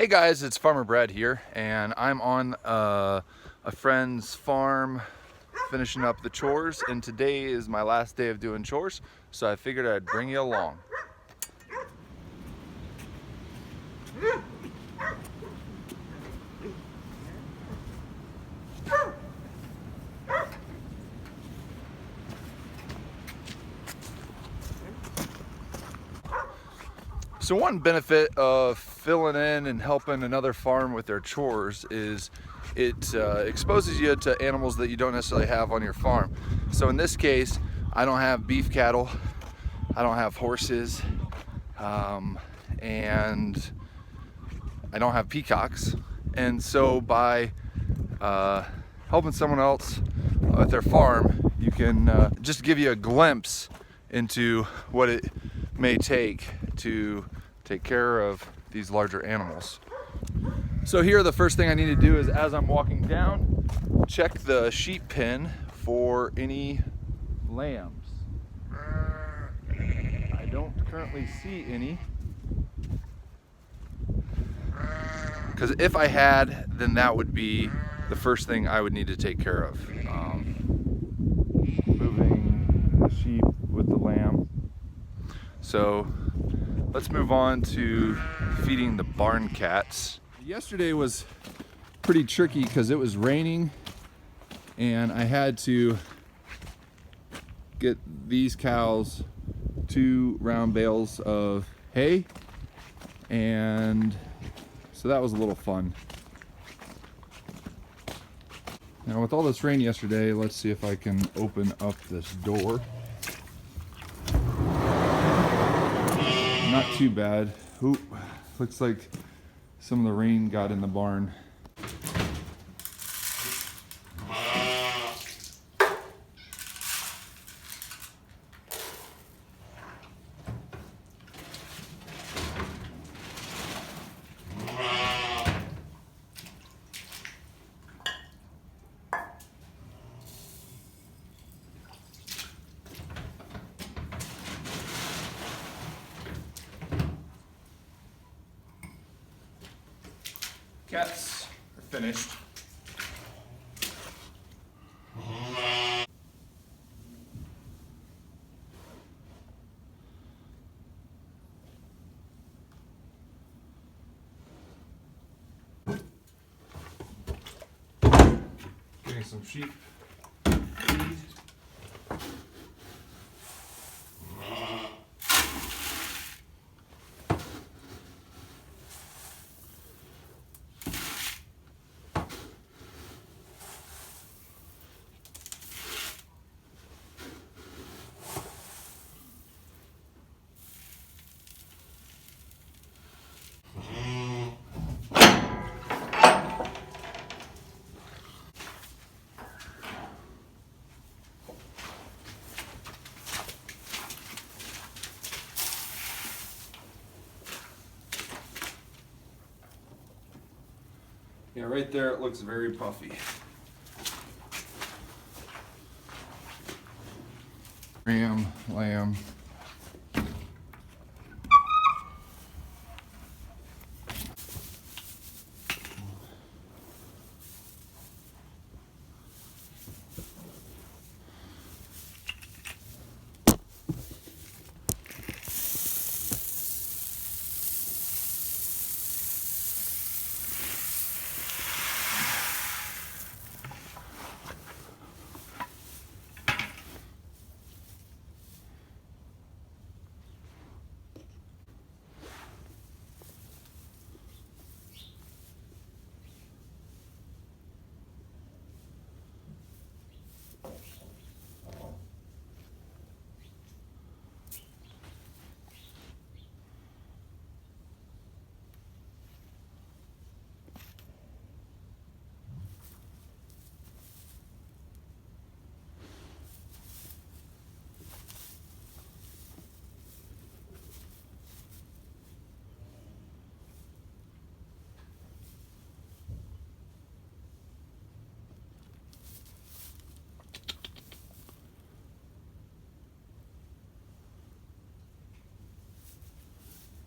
Hey guys, it's Farmer Brad here, and I'm on a friend's farm finishing up the chores, and today is my last day of doing chores, so I figured I'd bring you along. So one benefit of filling in and helping another farm with their chores is it exposes you to animals that you don't necessarily have on your farm. So in this case, I don't have beef cattle, I don't have horses, and I don't have peacocks. And so by helping someone else at their farm, you can just give you a glimpse into what it may take to take care of these larger animals. So here, the first thing I need to do is, as I'm walking down, check the sheep pen for any lambs. I don't currently see any, because if I had, then that would be the first thing I would need to take care of. Moving the sheep with the lamb. So let's move on to feeding the barn cats. Yesterday was pretty tricky because it was raining and I had to get these cows 2 round bales of hay, and so that was a little fun. Now with all this rain yesterday, let's see if I can open up this door. Not too bad. Ooh, looks like some of the rain got in the barn. Cats are finished. Getting some sheep feed. Yeah, right there it looks very puffy. Ram, lamb.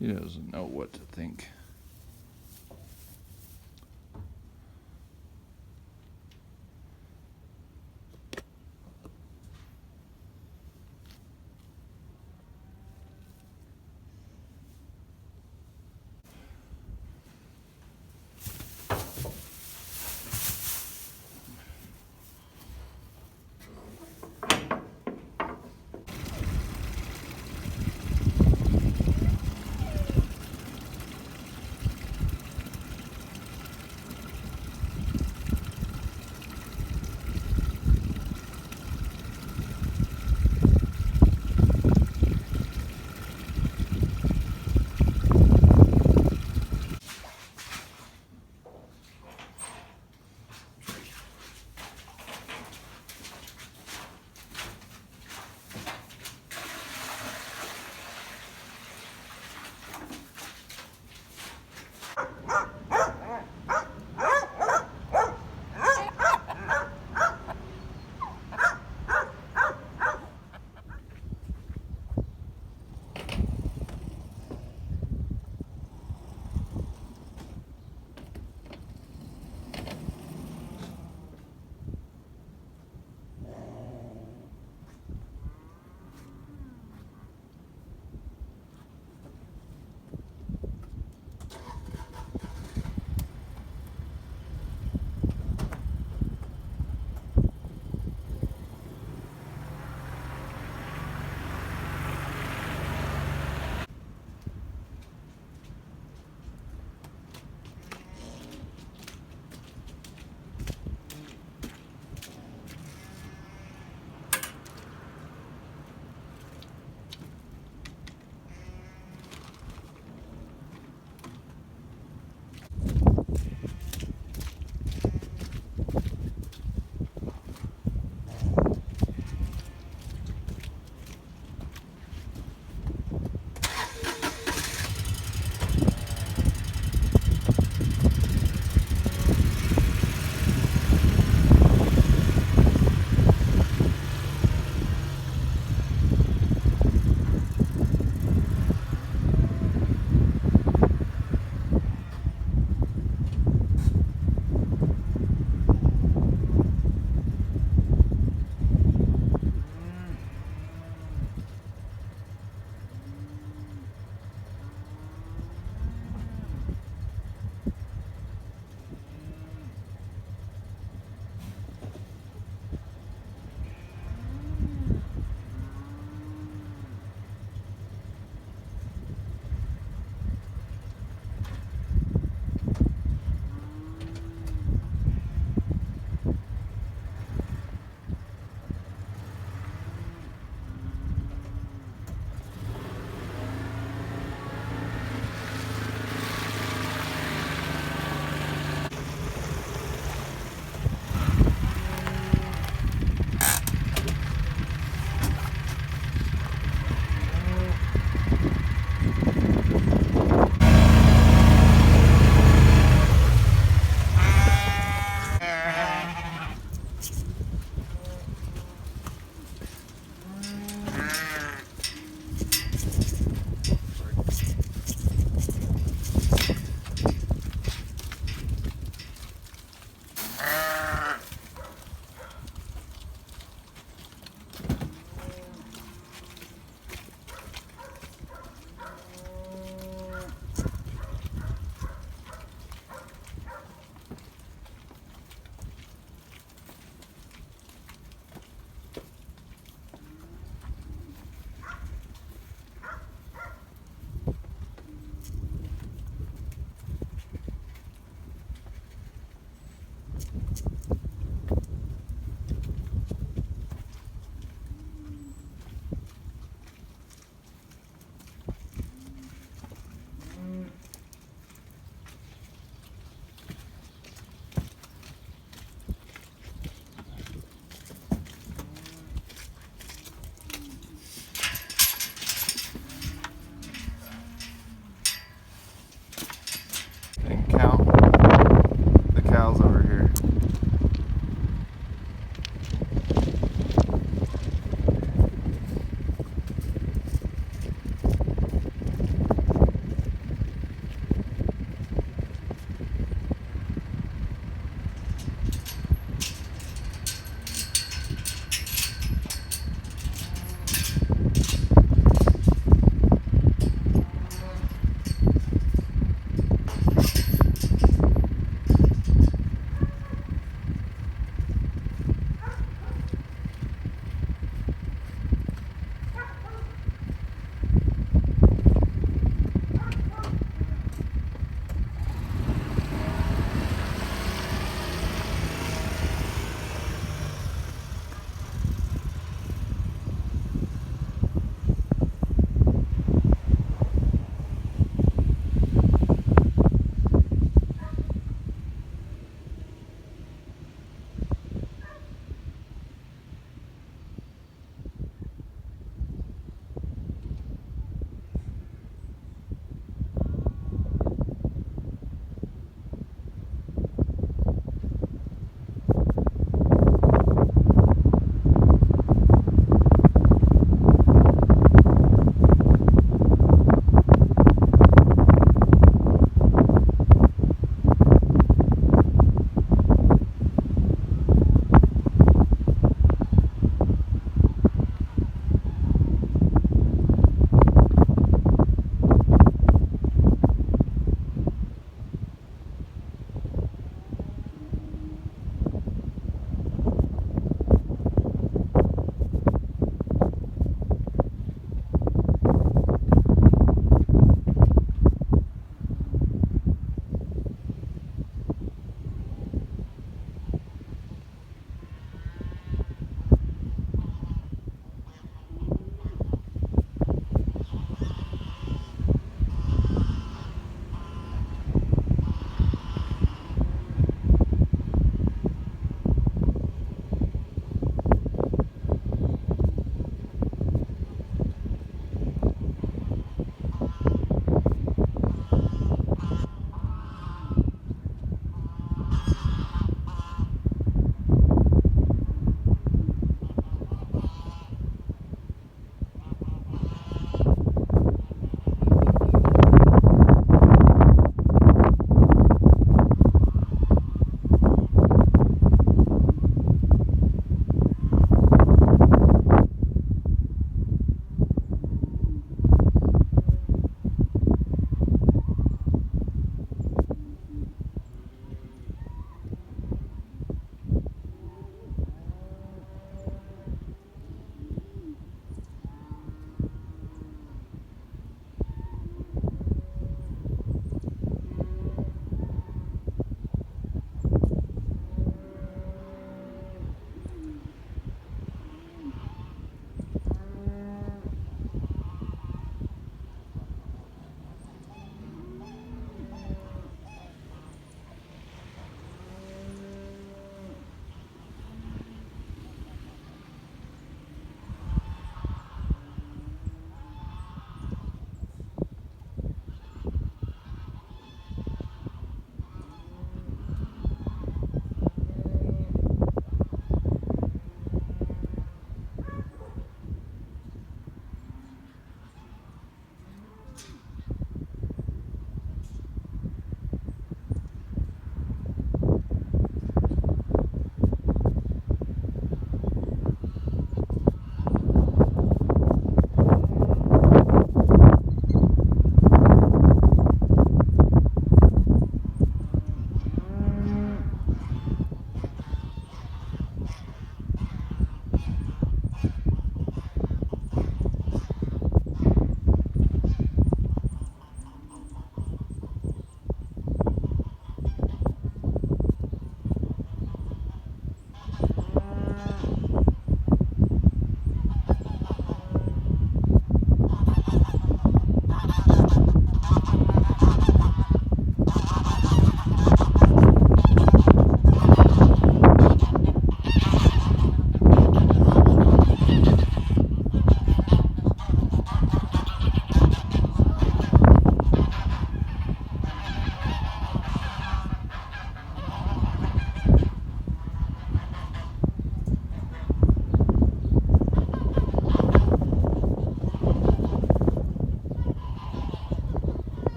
He doesn't know what to think.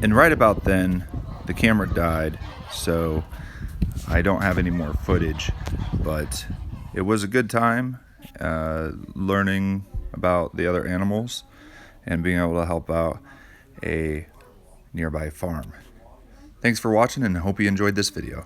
And right about then, the camera died, so I don't have any more footage, but it was a good time learning about the other animals and being able to help out a nearby farm. Thanks for watching, and hope you enjoyed this video.